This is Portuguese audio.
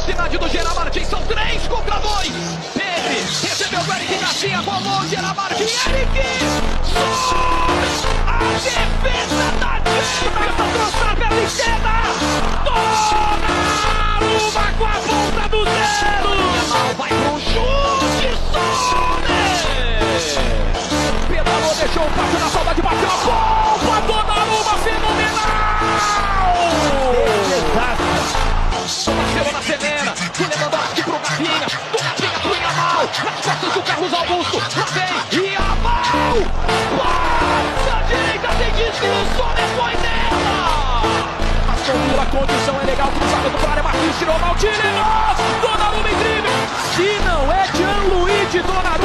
velocidade do Gerard Martins, são 3 contra 2. Pedri recebeu o Eric Garcia, rolou o Gerard Martins. Eric! A defesa da Tenta trouxer pela esquerda. Donnarumma com a ponta do zero. Vai pro chute, pedalou, deixou o passe na saudade, bateu a bomba. Donnarumma fenomenal. Barcelona acelera, do Lewandowski pro Rafinha, do Rafinha pro Yamal, nas costas do Carlos Augusto, lá vem Yamal, passa a direita, tem desvio, só depois dela. A condição é legal, cruzamento para a área, Marquinhos tirou mal, Tillemans, Donnarumma em drible, se não é Gianluigi Donnarumma.